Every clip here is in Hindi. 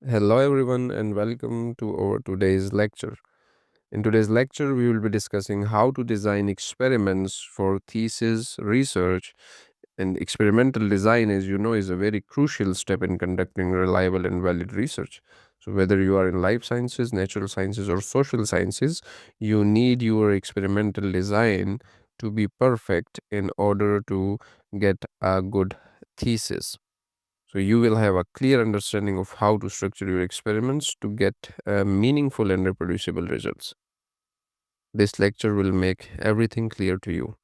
Hello, everyone, and welcome to our today's lecture. In today's lecture, we will be discussing how to design experiments for thesis research. And experimental design, as you know, is a very crucial step in conducting reliable and valid research. So, whether you are in life sciences, natural sciences, or social sciences, you need your experimental design to be perfect in order to get a good thesis. So you will have a clear understanding of how to structure your experiments to get meaningful and reproducible results. This lecture will make everything clear to you.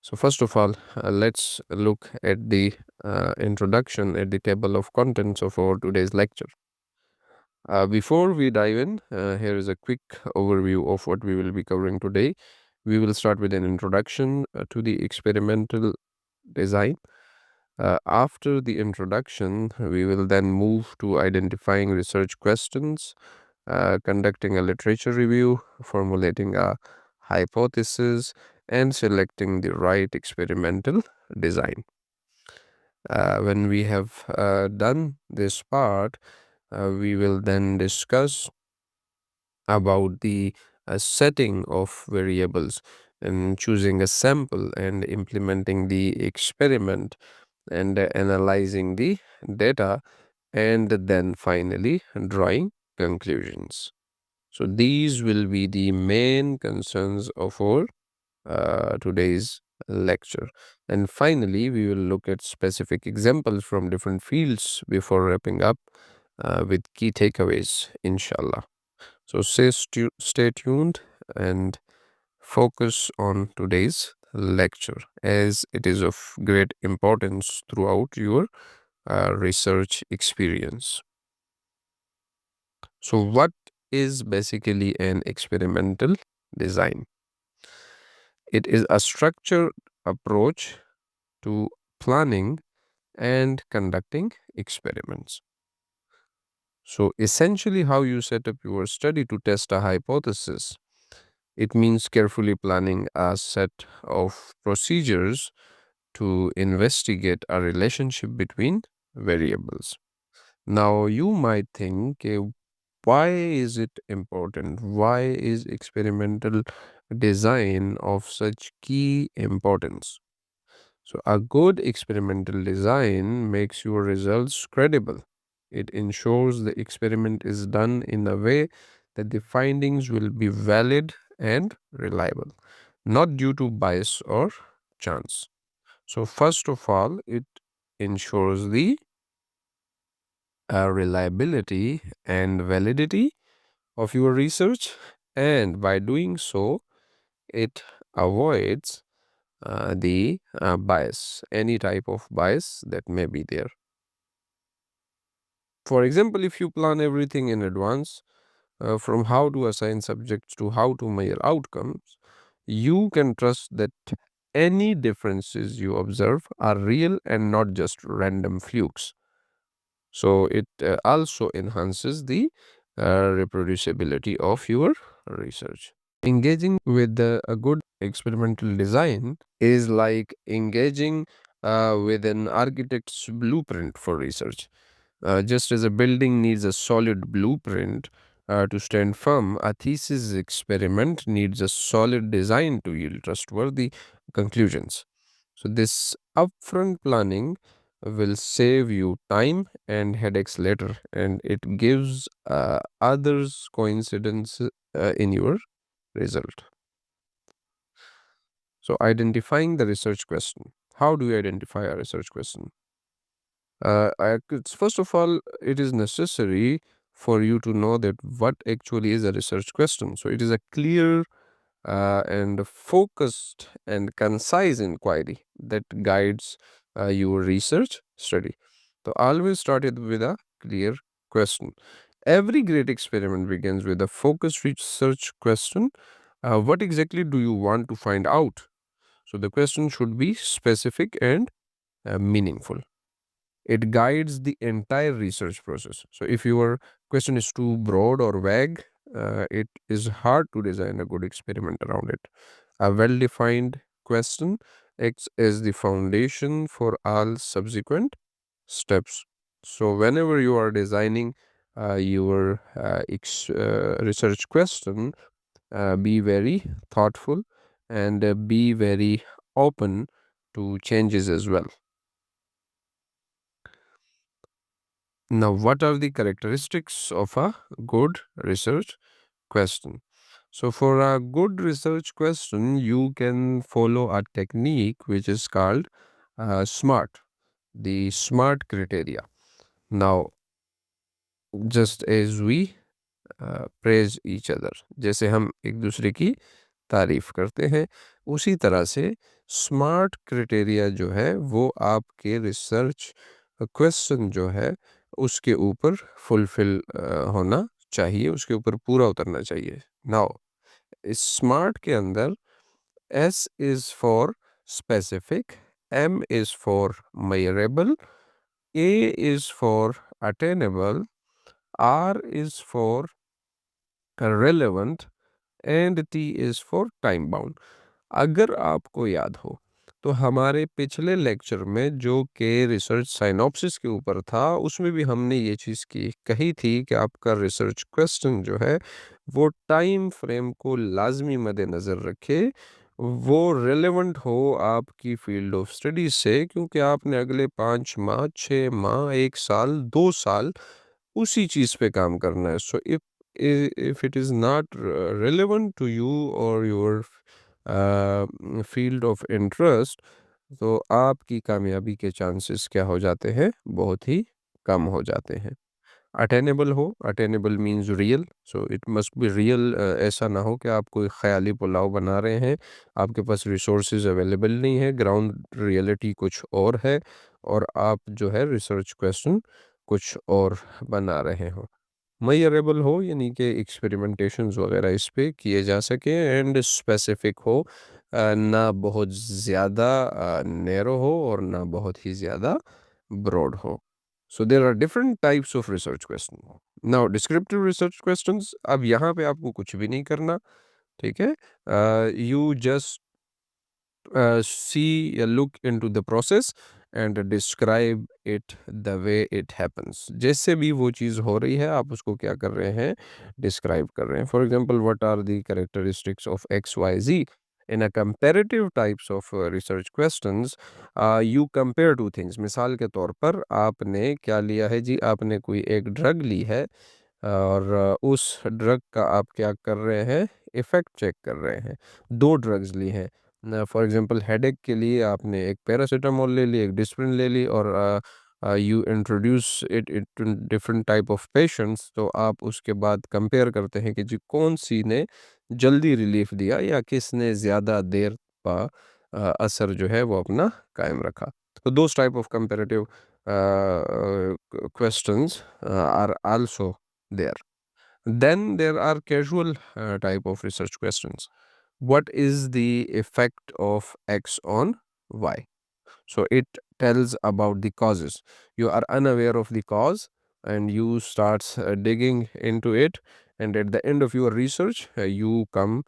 So first of all, let's look at the introduction at the table of contents of our today's lecture. Before we dive in, here is a quick overview of what we will be covering today. We will start with an introduction to the experimental design. After the introduction, we will then move to identifying research questions, conducting a literature review, formulating a hypothesis, and selecting the right experimental design. When we have done this part, we will then discuss about the setting of variables and choosing a sample and implementing the experiment and analyzing the data and then finally drawing conclusions. So these will be the main concerns of our today's lecture. And finally, we will look at specific examples from different fields before wrapping up with key takeaways, inshallah. So stay tuned and focus on today's lecture as it is of great importance throughout your research experience. So, what is basically an experimental design? It is a structured approach to planning and conducting experiments. So, essentially, how you set up your study to test a hypothesis. It means carefully planning a set of procedures to investigate a relationship between variables. Now, you might think, why is it important? Why is experimental design of such key importance? So, a good experimental design makes your results credible. It ensures the experiment is done in a way that the findings will be valid and reliable, not due to bias or chance. So, first of all, it ensures the reliability and validity of your research, and by doing so, it avoids the bias, any type of bias that may be there. For example, if you plan everything in advance, from how to assign subjects to how to measure outcomes, you can trust that any differences you observe are real and not just random flukes. So it also enhances the reproducibility of your research. Engaging with a good experimental design is like engaging with an architect's blueprint for research. Just as a building needs a solid blueprint to stand firm, a thesis experiment needs a solid design to yield trustworthy conclusions. So, this upfront planning will save you time and headaches later, and it gives others coincidence in your result. So, identifying the research question. How do you identify a research question? First of all, it is necessary for you to know that what actually is a research question. So, it is a clear and focused and concise inquiry that guides your research study. So, always start it with a clear question. Every great experiment begins with a focused research question. What exactly do you want to find out? So, the question should be specific and meaningful. It guides the entire research process. So, if your question is too broad or vague, it is hard to design a good experiment around it. A well defined question acts as the foundation for all subsequent steps. So, whenever you are designing your research question, be very thoughtful, and be very open to changes as well. Now, what are the characteristics of a good research question? So, for a good research question, you can follow a technique which is called SMART, the SMART criteria. Now, just as we praise each other, जैसे हम एक दूसरे की तारीफ करते हैं, उसी तरह से स्मार्ट क्राइटेरिया जो है वो आपके रिसर्च क्वेश्चन जो है उसके ऊपर फुलफिल होना चाहिए, उसके ऊपर पूरा उतरना चाहिए। नाउ इस स्मार्ट के अंदर S is for specific, M is for measurable, A is for attainable, R is for relevant and T is for time bound. अगर आपको याद हो तो हमारे पिछले लेक्चर में जो कि रिसर्च साइनॉप्सिस के ऊपर था, उसमें भी हमने ये चीज़ की कही थी कि आपका रिसर्च क्वेश्चन जो है वो टाइम फ्रेम को लाजमी मद्देनज़र रखे, वो रेलेवेंट हो आपकी फील्ड ऑफ स्टडीज से, क्योंकि आपने अगले 5 माह, 6 माह, 1 साल, 2 साल उसी चीज़ पे काम करना है। सो if it is not relevant to you or your field of interest, तो आपकी कामयाबी के चांसेस क्या हो जाते हैं, बहुत ही कम हो जाते हैं। अटेनेबल हो, attainable means real, so it must be real. ऐसा ना हो कि आप कोई ख्याली पुलाव बना रहे हैं, आपके पास रिसोर्सेज अवेलेबल नहीं है, ग्राउंड रियलिटी कुछ और है और आप जो है रिसर्च क्वेश्चन कुछ और बना रहे हो। मेजरेबल हो यानी कि एक्सपेरिमेंटेशंस वगैरह इस पे किए जा सके, एंड स्पेसिफिक हो, ना बहुत ज़्यादा नैरो हो और ना बहुत ही ज़्यादा ब्रॉड हो। So there are different types of research question. Now descriptive research questions, अब यहाँ पे आपको कुछ भी नहीं करना, ठीक है। You just see look into the process and describe it the way it happens। जैसे भी वो चीज़ हो रही है आप उसको क्या कर रहे हैं, डिस्क्राइब कर रहे हैं। For example, what are the characteristics of X Y Z in a comparative types of research questions, you compare two things. मिसाल के तौर पर आपने क्या लिया है जी, आपने कोई एक ड्रग ली है और उस ड्रग का आप क्या कर रहे हैं, इफ़ेक्ट चेक कर रहे हैं। दो ड्रग्स ली हैं, फॉर एग्जांपल हेडेक के लिए आपने एक पैरासीटामोल ले ली, एक डिस्प्रिन ले ली, और you introduce it to different type of patients. तो आप उसके बाद कंपेयर करते हैं कि जी कौन सी ने जल्दी रिलीफ दिया या किसने ज़्यादा देर का असर जो है वो अपना कायम रखा। तो those type of comparative questions are also there. Then there are casual type of research questions. What is the effect of X on Y? So it tells about the causes. You are unaware of the cause and you start digging into it, and at the end of your research you come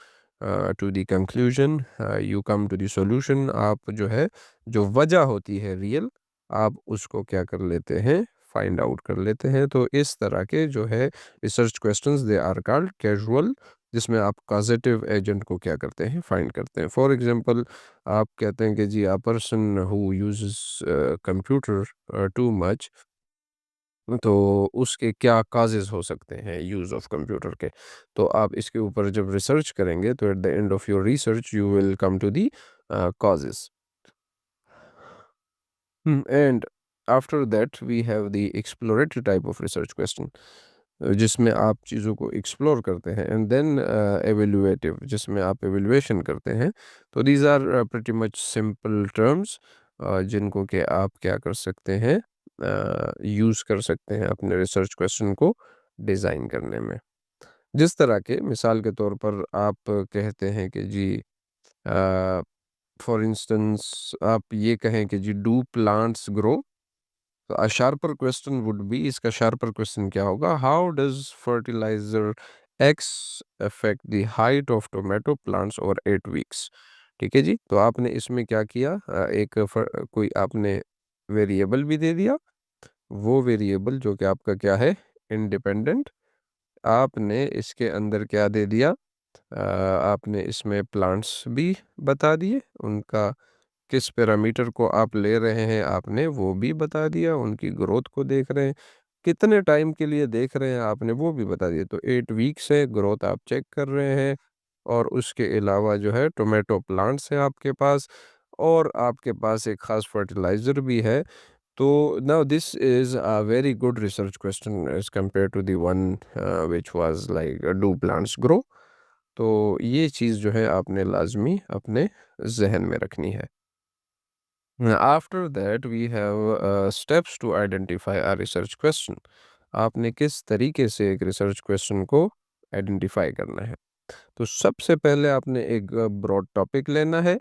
to the conclusion, you come to the solution। आप जो है जो वजह होती है रियल, आप उसको क्या कर लेते हैं, फाइंड आउट कर लेते हैं। तो इस तरह के जो है research questions they are called casual, जिसमें आप कॉजेटिव एजेंट को क्या करते हैं, फाइंड करते हैं। फॉर एग्जांपल, आप कहते हैं कि जी a person who uses computer too much, तो उसके क्या काजेज़ हो सकते हैं यूज़ ऑफ कंप्यूटर के। तो आप इसके ऊपर जब रिसर्च करेंगे तो at the end of your research you will come to the causes. And after that we have the exploratory type of research question, जिसमें आप चीज़ों को एक्सप्लोर करते हैं, एंड देन एवेल्युएटिव, जिसमें आप एवेल्युएशन करते हैं। तो these are pretty much simple terms जिनको कि आप क्या कर सकते हैं, यूज़ कर सकते हैं अपने रिसर्च क्वेश्चन को डिज़ाइन करने में। जिस तरह के मिसाल के तौर पर आप कहते हैं कि जी फॉर इंस्टेंस आप ये कहें कि जी डू प्लांट्स ग्रो, तो a sharper question would be, इसका शार्पर क्वेश्चन क्या होगा, how does fertiliser X affect the height of tomato plants over 8 weeks. ठीक है जी, तो आपने इसमें क्या किया, कोई आपने वेरिएबल भी दे दिया, वो वेरिएबल जो कि आपका क्या है, इंडिपेंडेंट। आपने इसके अंदर क्या दे दिया, आपने इसमें प्लांट्स भी बता दिए, उनका किस पैरामीटर को आप ले रहे हैं आपने वो भी बता दिया, उनकी ग्रोथ को देख रहे हैं, कितने टाइम के लिए देख रहे हैं आपने वो भी बता दिया। तो 8 वीक्स है, ग्रोथ आप चेक कर रहे हैं, और उसके अलावा जो है टोमेटो प्लांट्स हैं आपके पास, और आपके पास एक ख़ास फर्टिलाइज़र भी है। तो now this is a very good research question as compare to the one which was like do plants grow. तो ये चीज़ जो है आपने लाज़मी अपने ज़हन में रखनी है। After that we have steps to identify a research question. आपने किस तरीके से एक रिसर्च क्वेश्चन को आइडेंटिफाई करना है। तो सबसे पहले आपने एक ब्रॉड टॉपिक लेना है,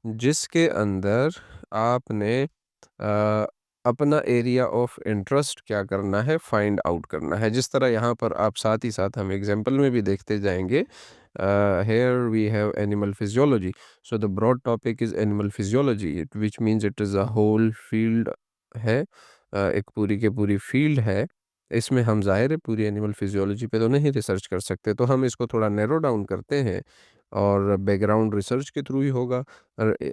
जिसके अंदर आपने अ, अपना एरिया ऑफ इंटरेस्ट क्या करना है, फाइंड आउट करना है। जिस तरह यहाँ पर आप साथ ही साथ हम एग्जांपल में भी देखते जाएंगे, here we have animal physiology. So the broad topic is animal physiology, which means it is a whole field है, एक पूरी के पूरी फील्ड है। इसमें हम ज़ाहिर है पूरी एनिमल फिजियोलॉजी पे तो नहीं रिसर्च कर सकते, तो हम इसको थोड़ा नैरो डाउन करते हैं और बैकग्राउंड रिसर्च के थ्रू ही होगा।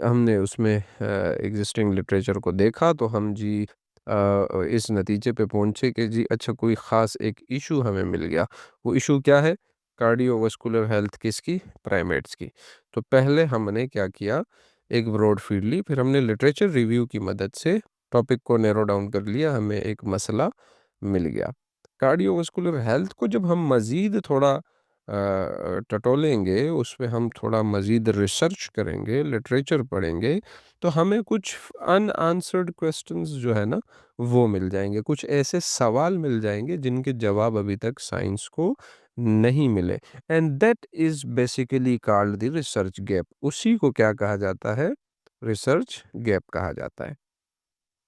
हमने उसमें एग्जिस्टिंग लिटरेचर को देखा, तो हम जी इस नतीजे पे पहुँचे कि जी अच्छा कोई ख़ास एक इशू हमें मिल गया। वो इशू क्या है? कार्डियोवास्कुलर हेल्थ किसकी? प्राइमेट्स की। तो पहले हमने क्या किया, एक ब्रॉड फील्ड ली, फिर हमने लिटरेचर रिव्यू की मदद से टॉपिक को नैरो डाउन कर लिया, हमें एक मसला मिल गया। कार्डियोवास्कुलर हेल्थ को जब हम मज़ीद थोड़ा टटोलेंगे, उस पे हम थोड़ा मज़ीद रिसर्च करेंगे, लिटरेचर पढ़ेंगे, तो हमें कुछ अनआंसर्ड क्वेश्चंस जो है ना, वो मिल जाएँगे। कुछ ऐसे सवाल मिल जाएँगे जिनके जवाब अभी तक साइंस को नहीं मिले, and that is basically called the research gap. उसी को क्या कहा जाता है? रिसर्च गैप कहा जाता है।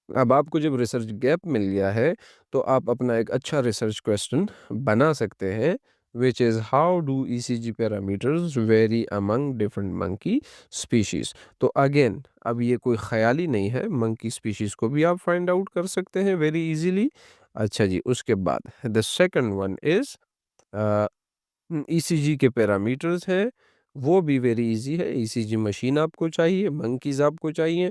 अब आपको जब रिसर्च गैप मिल गया है, तो आप अपना एक अच्छा रिसर्च क्वेश्चन बना सकते हैं, which is how do ECG parameters very among different monkey species. तो अगेन अब ये कोई ख़याली नहीं है, मंकी स्पीशीज़ को भी आप फाइंड आउट कर सकते हैं वेरी इजीली। अच्छा जी, उसके बाद the second one is ECG के पैरामीटर्स हैं, वो भी वेरी इजी है। ईसीजी मशीन आपको चाहिए, मंकीज़ आपको चाहिए,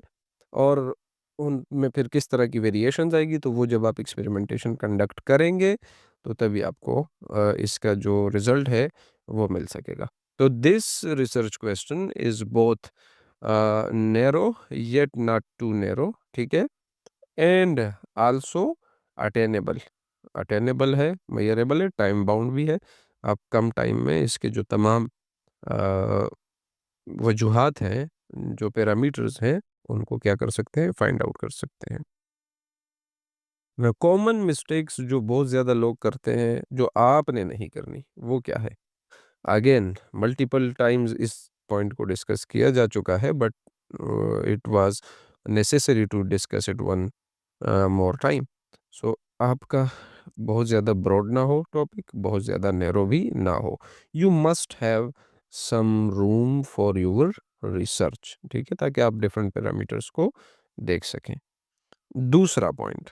और उनमें फिर किस तरह की वेरिएशंस आएगी, तो वो जब आप एक्सपेरिमेंटेशन कंडक्ट करेंगे, तो तभी आपको इसका जो रिज़ल्ट है, वो मिल सकेगा। तो this research question is both narrow yet not too narrow, ठीक है? And also attainable. अटेनेबल है, मेजरेबल है, टाइम बाउंड भी है। आप कम टाइम में इसके जो तमाम अ, वजूहात हैं, जो पैरामीटर्स हैं, उनको क्या कर सकते हैं, फाइंड आउट कर सकते हैं। कॉमन मिस्टेक्स जो बहुत ज़्यादा लोग करते हैं, जो आपने नहीं करनी, वो क्या है? अगेन मल्टीपल टाइम्स इस पॉइंट को डिस्कस किया जा चुका है, but it was necessary to discuss it one more time. So आपका बहुत ज़्यादा ब्रॉड ना हो टॉपिक, बहुत ज़्यादा नैरो भी ना हो। You must have some room for your research, ठीक है? ताकि आप डिफरेंट पैरामीटर्स को देख सकें। दूसरा पॉइंट,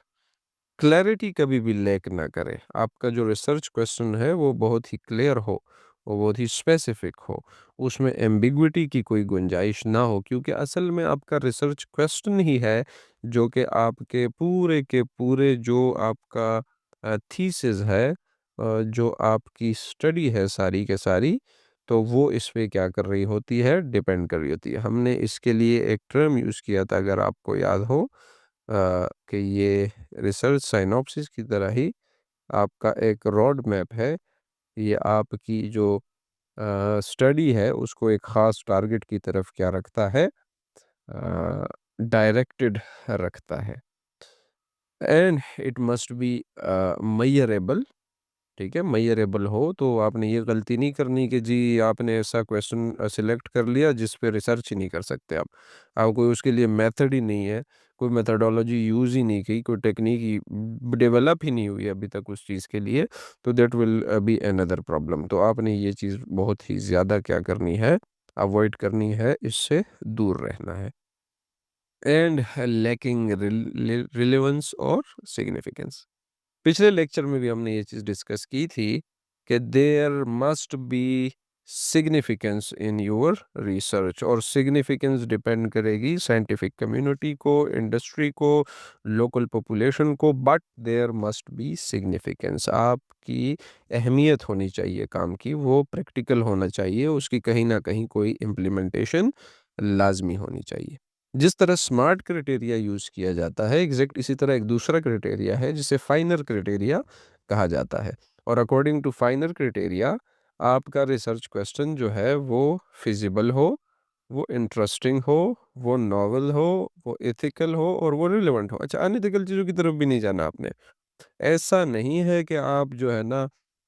क्लैरिटी कभी भी लैक ना करे। आपका जो रिसर्च क्वेश्चन है वो बहुत ही क्लियर हो, वो बहुत ही स्पेसिफिक हो, उसमें एम्बिग्विटी की कोई गुंजाइश ना हो, क्योंकि असल में आपका रिसर्च क्वेश्चन ही है जो कि आपके पूरे के पूरे जो आपका थीसिस है, जो आपकी स्टडी है सारी के सारी, तो वो इस पे क्या कर रही होती है, डिपेंड कर रही होती है। हमने इसके लिए एक टर्म यूज़ किया था, अगर आपको याद हो, कि ये रिसर्च साइनॉप्सिस की तरह ही आपका एक रोड मैप है। ये आपकी जो स्टडी है उसको एक ख़ास टारगेट की तरफ क्या रखता है, डायरेक्टेड रखता है, and it must B measurable. ठीक है, मेजरेबल हो, तो आपने ये गलती नहीं करनी कि जी आपने ऐसा क्वेश्चन सिलेक्ट कर लिया जिस पे रिसर्च ही नहीं कर सकते आप कोई उसके लिए मेथड ही नहीं है, कोई मेथडोलॉजी यूज़ ही नहीं की, कोई टेक्निक ही डेवलप ही नहीं हुई अभी तक उस चीज़ के लिए, तो that will be another problem. तो आपने ये चीज़ बहुत ही ज़्यादा क्या करनी है, अवॉइड करनी है, इससे दूर रहना है। एंड लैकिंग रिलेवेंस और सिग्निफिकेंस। पिछले लेक्चर में भी हमने ये चीज़ डिस्कस की थी कि there must be significance in your research, और सिग्निफिकेंस डिपेंड करेगी साइंटिफिक कम्युनिटी को, इंडस्ट्री को, लोकल पॉपुलेशन को, but there must be significance. आपकी अहमियत होनी चाहिए काम की, वो प्रैक्टिकल होना चाहिए, उसकी कहीं ना कहीं कोई इम्प्लीमेंटेशन लाजमी होनी चाहिए। जिस तरह स्मार्ट क्राइटेरिया यूज़ किया जाता है, एग्जैक्ट इसी तरह एक दूसरा क्राइटेरिया है जिसे फाइनर क्राइटेरिया कहा जाता है। और अकॉर्डिंग टू फाइनर क्राइटेरिया आपका रिसर्च क्वेश्चन जो है वो फिजिबल हो, वो इंटरेस्टिंग हो, वो नॉवल हो, वो एथिकल हो और वो रिलेवेंट हो। अच्छा, अनएथिकल चीज़ों की तरफ भी नहीं जाना आपने। ऐसा नहीं है कि आप जो है ना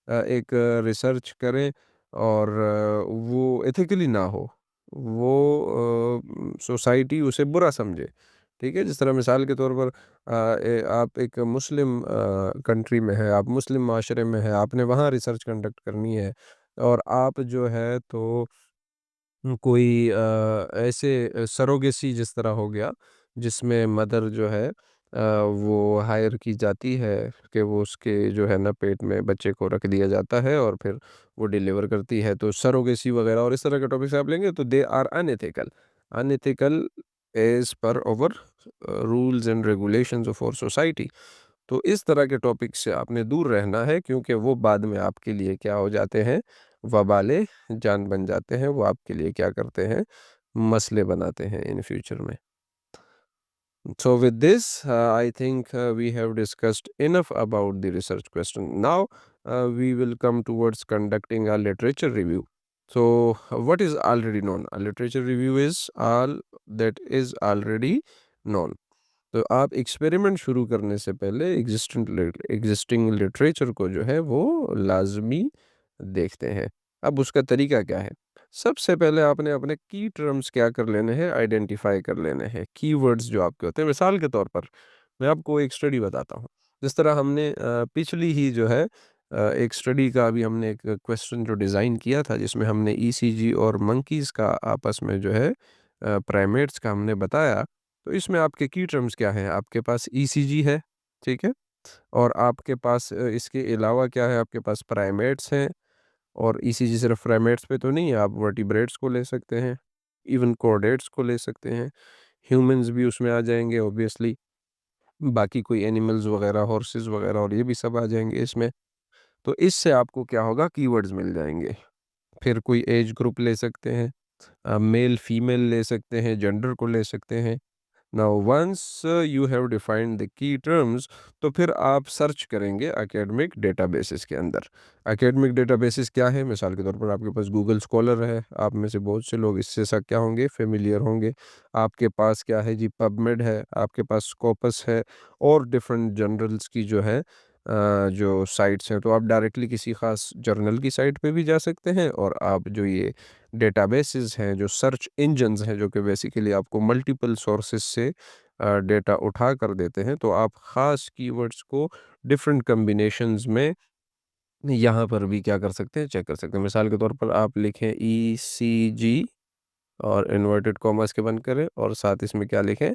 एक रिसर्च करें और वो एथिकली ना हो, वो सोसाइटी उसे बुरा समझे। ठीक है? जिस तरह मिसाल के तौर पर आप एक मुस्लिम कंट्री में हैं, आप मुस्लिम माशरे में हैं, आपने वहाँ रिसर्च कंडक्ट करनी है और आप जो है तो कोई ऐसे सरोगेसी जिस तरह हो गया, जिसमें मदर जो है वो हायर की जाती है कि वो उसके जो है ना पेट में बच्चे को रख दिया जाता है और फिर वो डिलीवर करती है। तो सरोगेसी वगैरह और इस तरह के टॉपिक्स आप लेंगे तो they are unethical. Unethical as per our rules and regulations of our society. तो इस तरह के टॉपिक से आपने दूर रहना है, क्योंकि वो बाद में आपके लिए क्या हो जाते हैं, वबाले जान बन जाते हैं। वो आपके लिए क्या करते हैं, मसले बनाते हैं इन फ्यूचर में। So with this, I think we have discussed enough about the research question. Now we will come towards conducting a literature review. So what is already known? A literature review is all that is already known. तो आप एक्सपेरिमेंट शुरू करने से पहले एग्जिस्टिंग लिटरेचर को जो है वो लाजमी देखते हैं। अब उसका तरीका क्या है? सबसे पहले आपने अपने की टर्म्स क्या कर लेने हैं, आइडेंटिफाई कर लेने हैं। कीवर्ड्स जो आपके होते हैं, मिसाल के तौर पर मैं आपको एक स्टडी बताता हूँ। जिस तरह हमने पिछली ही जो है एक स्टडी का अभी हमने एक क्वेश्चन जो डिज़ाइन किया था, जिसमें हमने ईसीजी और मंकीज़ का आपस में जो है प्राइमेट्स का हमने बताया। तो इसमें आपके की टर्म्स क्या हैं? आपके पास ईसीजी है, ठीक है? और आपके पास इसके अलावा क्या है, आपके पास प्राइमेट्स हैं। और ईसीजी सिर्फ प्राइमेट्स पे तो नहीं है, आप वर्टिब्रेट्स को ले सकते हैं, इवन कॉर्डेट्स को ले सकते हैं, ह्यूमंस भी उसमें आ जाएँगे ऑब्वियसली, बाकी कोई एनिमल्स वगैरह, हॉर्सेस वगैरह और ये भी सब आ जाएँगे इसमें। तो इससे आपको क्या होगा, कीवर्ड्स मिल जाएँगे। फिर कोई एज ग्रुप ले सकते हैं, मेल फीमेल ले सकते हैं, जेंडर को ले सकते हैं। Now once you have defined the key terms, तो फिर आप सर्च करेंगे एकेडमिक डेटाबेसेस के अंदर। एकेडमिक डेटाबेसेस क्या है? मिसाल के तौर पर आपके पास गूगल स्कॉलर है, आप में से बहुत से लोग इससे सा क्या होंगे, फेमिलियर होंगे। आपके पास क्या है जी, पबमेड है, आपके पास स्कोपस है और डिफरेंट जर्नल्स की जो है जो साइट्स हैं। तो आप डायरेक्टली किसी ख़ास जर्नल की साइट पे भी जा सकते हैं, और आप जो ये डेटाबेसेस हैं, जो सर्च इंजन्स हैं, जो कि बेसिकली आपको मल्टीपल सोर्सेस से डेटा उठा कर देते हैं, तो आप ख़ास कीवर्ड्स को डिफरेंट कॉम्बिनेशंस में यहाँ पर भी क्या कर सकते हैं, चेक कर सकते हैं। मिसाल के तौर पर आप लिखें ईसीजी और इन्वर्टेड कॉमास के बंद करें और साथ इसमें क्या लिखें,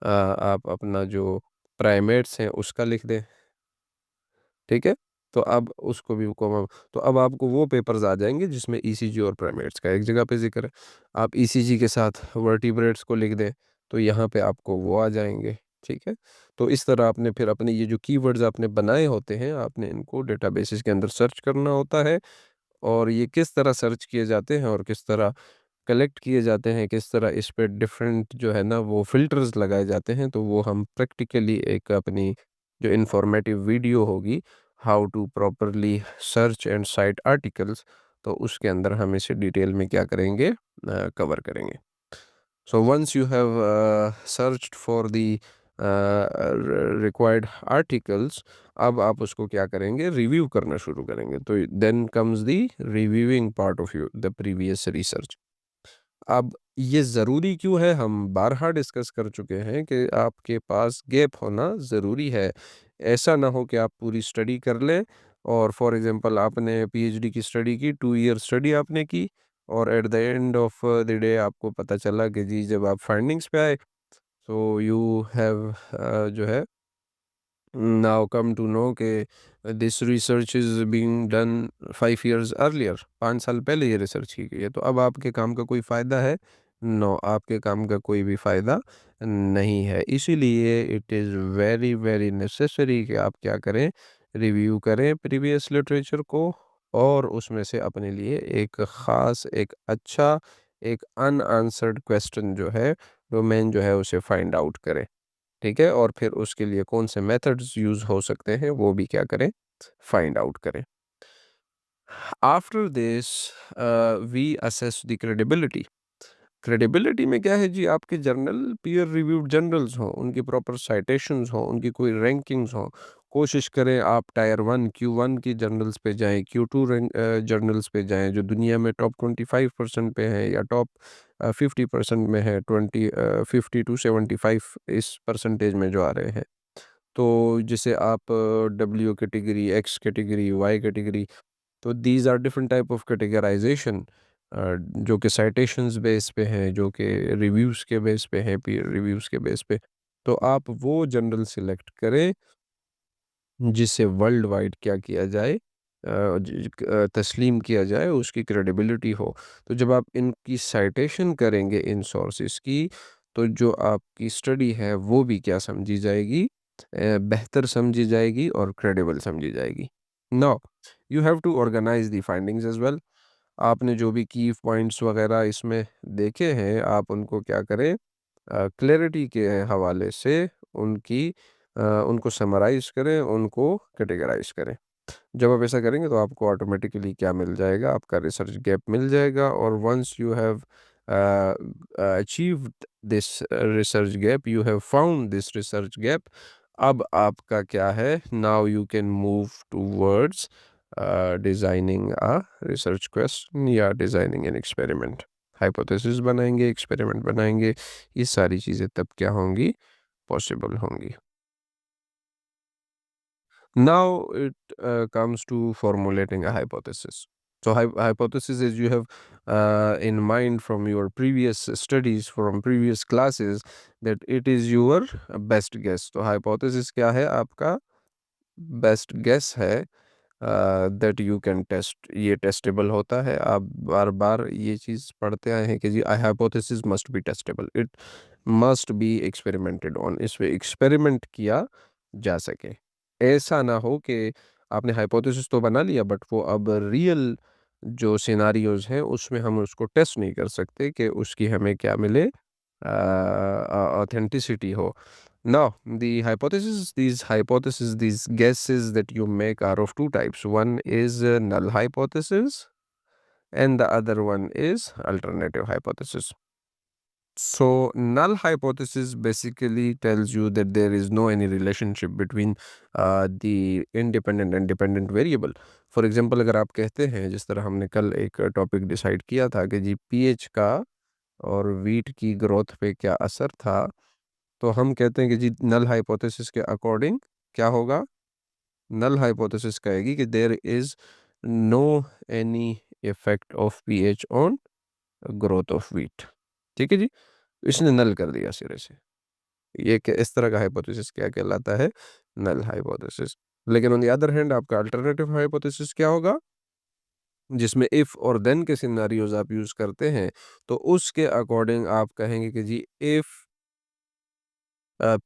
आप अपना जो प्राइमेट्स हैं उसका लिख दें, ठीक है? तो अब उसको भी कॉमा, तो अब आपको वो पेपर्स आ जाएँगे जिसमें ईसीजी और प्राइमेट्स का एक जगह पे ज़िक्र है। आप ईसीजी के साथ वर्टिब्रेट्स को लिख दें, तो यहाँ पे आपको वो आ जाएँगे, ठीक है? तो इस तरह आपने फिर अपने ये जो कीवर्ड्स आपने बनाए होते हैं, आपने इनको डेटाबेसेस के अंदर सर्च करना होता है। और ये किस तरह सर्च किए जाते हैं और किस तरह कलेक्ट किए जाते हैं, किस तरह इस पे डिफरेंट जो है ना वो फ़िल्टर्स लगाए जाते हैं, तो वो हम प्रैक्टिकली एक अपनी जो इन्फॉर्मेटिव वीडियो होगी, how to properly search and cite articles, तो उसके अंदर हम इसे डिटेल में क्या करेंगे, कवर करेंगे। So once you have searched for the required articles, अब आप उसको क्या करेंगे, रिव्यू करना शुरू करेंगे। तो then comes the reviewing part of you the previous research. अब ये ज़रूरी क्यों है, हम बारहा डिस्कस कर चुके हैं कि आपके पास गैप होना ज़रूरी है। ऐसा ना हो कि आप पूरी स्टडी कर लें और फॉर एग्ज़ाम्पल आपने पीएचडी की स्टडी की, 2 ईयर स्टडी आपने की, और eight the end of the day आपको पता चला कि जी जब आप फाइंडिंग्स पे आए, तो यू हैव जो है Now come to know कि this research is being done 5 years earlier, 5 साल पहले ये रिसर्च की गई है, तो अब आपके काम का कोई फ़ायदा है? नो, आपके काम का कोई भी फ़ायदा नहीं है। इसीलिए it is very very necessary कि आप क्या करें, रिव्यू करें प्रीवियस लिटरेचर को और उसमें से अपने लिए एक ख़ास, एक अच्छा, एक अनआंसर्ड क्वेश्चन जो है, डोमेन जो है, उसे फाइंड आउट करें। ठीक है? और फिर उसके लिए कौन से मेथड्स यूज़ हो सकते हैं, वो भी क्या करें, फाइंड आउट करें। After this we assess the credibility. Credibility में क्या है जी, आपके जर्नल पीयर रिव्यूड जर्नल्स हों, उनकी प्रॉपर साइटेशंस हों, उनकी कोई रैंकिंग्स हों। कोशिश करें आप टायर 1 Q1 की जर्नल्स पे जाएँ, Q2 जर्नल्स पे जाएँ, जो दुनिया में टॉप 25% पे हैं या टॉप 50% में है, 50 टू 75 इस परसेंटेज में जो आ रहे हैं। तो जैसे आप W category, X category, Y category, तो these are different type of categorization जो कि साइटेशंस बेस पे हैं, जो कि रिव्यूज़ के बेस पे हैं, पीयर रिव्यूज़ के बेस पे। तो आप वो जर्नल सिलेक्ट करें जिसे वर्ल्ड वाइड क्या किया जाए, तस्लीम किया जाए, उसकी क्रेडिबिलिटी हो। तो जब आप इनकी साइटेशन करेंगे इन सोर्सेज़ की, तो जो आपकी स्टडी है वो भी क्या समझी जाएगी, बेहतर समझी जाएगी और क्रेडिबल समझी जाएगी। Now you have to organise the findings as well. आपने जो भी की पॉइंट्स वगैरह इसमें देखे हैं, आप उनको क्या करें, क्लैरिटी के हवाले से उनकी उनको समराइज़ करें, उनको कैटेगराइज़ करें। जब आप ऐसा करेंगे तो आपको ऑटोमेटिकली क्या मिल जाएगा, आपका रिसर्च गैप मिल जाएगा। और once you have achieved this research gap, you have found this research gap, अब आपका क्या है, now you can move towards designing a research question या डिज़ाइनिंग एन एक्सपेरिमेंट। हाइपोथेसिस बनाएंगे, एक्सपेरिमेंट बनाएंगे, ये सारी चीज़ें तब क्या होंगी, पॉसिबल होंगी। Now it comes to formulating a hypothesis. So hypothesis is you have in mind from your previous studies, from previous classes, that it is your best guess. तो hypothesis क्या है, आपका best guess है, दैट यू कैन टेस्ट। ये टेस्टेबल होता है, आप बार बार ये चीज़ पढ़ते आए हैं कि जी I hypothesis must be testable, it must be experimented on, इस पे एक्सपेरिमेंट किया जा सके। ऐसा ना हो कि आपने हाइपोथेसिस तो बना लिया बट वो अब रियल जो सिनारियोज हैं उसमें हम उसको टेस्ट नहीं कर सकते कि उसकी हमें क्या मिले, authenticity हो. Now, these guesses that you make are of two types. One is null hypothesis, and the other one is alternative hypothesis. So, null hypothesis basically tells you that there is no any relationship between the independent and dependent variable. For example, अगर आप कहते हैं, जिस तरह हमने कल एक टॉपिक डिसाइड किया था कि जी पीएच का और वीट की ग्रोथ पे क्या असर था, तो हम कहते हैं कि जी नल हाइपोथेसिस के अकॉर्डिंग क्या होगा, नल हाइपोथेसिस कहेगी कि there is no any effect of pH on growth of wheat. ठीक है जी, इसने नल कर दिया सिरे से। ये इस तरह का हाइपोथेसिस क्या कहलाता है, नल हाइपोथेसिस। लेकिन ऑन द अदर हैंड आपका अल्टरनेटिव हाइपोथेसिस क्या होगा, जिसमें इफ और देन के सिनारियोज आप यूज करते हैं, तो उसके अकॉर्डिंग आप कहेंगे कि जी if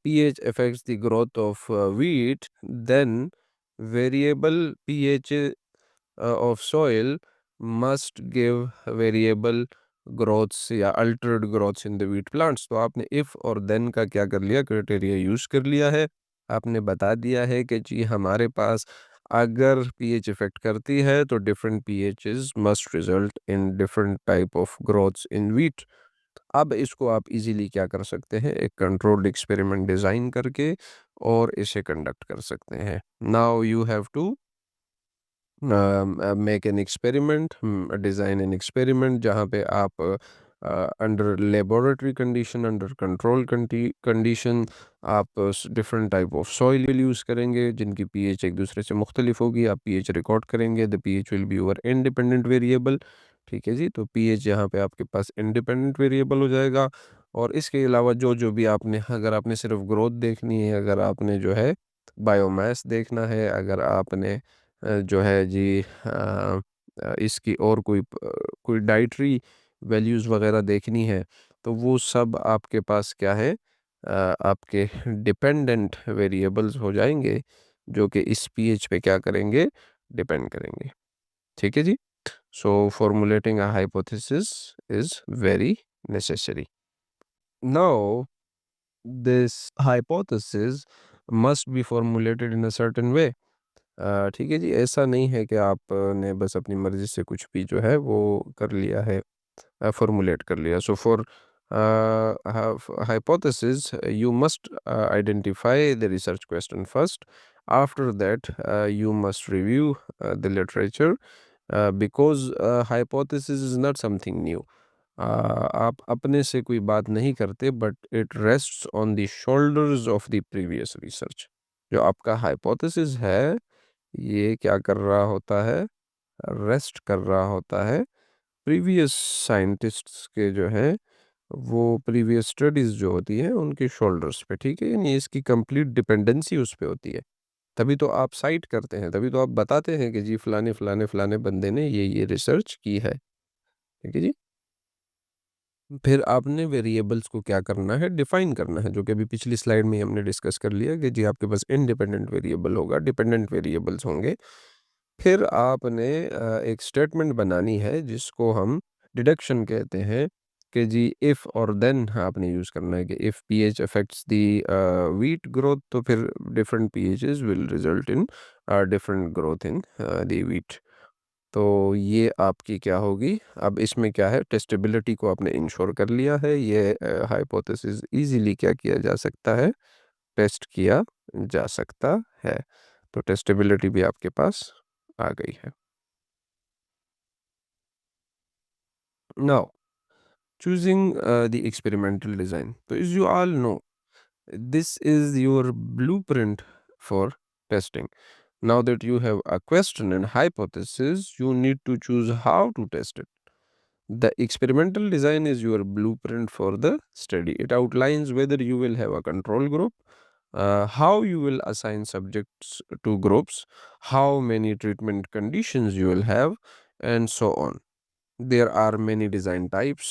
pH affects the growth of wheat, then variable pH of soil must give variable growths या altered growths in the wheat plants। तो आपने if और then का क्या कर लिया, क्राइटेरिया यूज कर लिया है। आपने बता दिया है कि जी हमारे पास अगर pH इफेक्ट करती है तो different pHs must result in different type of growths in wheat। अब इसको आप इजीली क्या कर सकते हैं, एक कंट्रोल्ड एक्सपेरिमेंट डिज़ाइन करके और इसे कंडक्ट कर सकते हैं। Now you have to make an experiment, design an experiment जहाँ पे आप under laboratory condition, under control condition आप different type of soil use करेंगे जिनकी पीएच एक दूसरे से मुख्तलिफ होगी। आप पीएच रिकॉर्ड करेंगे, the pH will be your independent variable. ठीक है जी, तो पीएच यहाँ पे आपके पास इंडिपेंडेंट वेरिएबल हो जाएगा। और इसके अलावा जो जो भी आपने, अगर आपने सिर्फ ग्रोथ देखनी है, अगर आपने जो है बायोमास देखना है, अगर आपने जो है जी इसकी और कोई डाइटरी वैल्यूज़ वगैरह देखनी है, तो वो सब आपके पास क्या है, आपके डिपेंडेंट वेरिएबल्स हो जाएंगे, जो कि इस पीएच पे क्या करेंगे, डिपेंड करेंगे। ठीक है जी। So formulating a hypothesis is very necessary. Now this hypothesis must be formulated in a certain way। ठीक है जी, ऐसा नहीं है कि आपने बस अपनी मर्जी से कुछ भी जो है वो कर लिया है, फॉर्मुलेट कर लिया। So for hypothesis you must identify the research question first. After that you must review the literature, because hypothesis is not something new। आप अपने से कोई बात नहीं करते, but it rests on the shoulders of the previous research. जो आपका हाइपोथेसिस है, ये क्या कर रहा होता है, रेस्ट कर रहा होता है प्रीवियस साइंटिस्ट्स के जो है, वो प्रीवियस स्टडीज़ जो होती हैं उनके शोल्डर्स पे। ठीक है, यानी इसकी कंप्लीट डिपेंडेंसी उस पे होती है। तभी तो आप साइट करते हैं, तभी तो आप बताते हैं कि जी फलाने फलाने फलाने बंदे ने ये रिसर्च की है। ठीक है जी। फिर आपने वेरिएबल्स को क्या करना है, डिफाइन करना है, जो कि अभी पिछली स्लाइड में ही हमने डिस्कस कर लिया कि जी आपके पास इंडिपेंडेंट वेरिएबल होगा, डिपेंडेंट वेरिएबल्स होंगे। फिर आपने एक स्टेटमेंट बनानी है जिसको हम डिडक्शन कहते हैं, कि जी इफ़ और देन आपने यूज़ करना है कि if pH affects the wheat growth, तो फिर different pHs will result in different growth in the wheat. तो ये आपकी क्या होगी, अब इसमें क्या है, टेस्टेबिलिटी को आपने इंश्योर कर लिया है। ये हाइपोथेसिस इजीली क्या किया जा सकता है, टेस्ट किया जा सकता है। तो टेस्टेबिलिटी भी आपके पास आ गई है। Now choosing the experimental design, तो is you all know this is your blueprint for testing. Now that you have a question and hypothesis, you need to choose how to test it. The experimental design is your blueprint for the study. It outlines whether you will have a control group, how you will assign subjects to groups, how many treatment conditions you will have, and so on. There are many design types,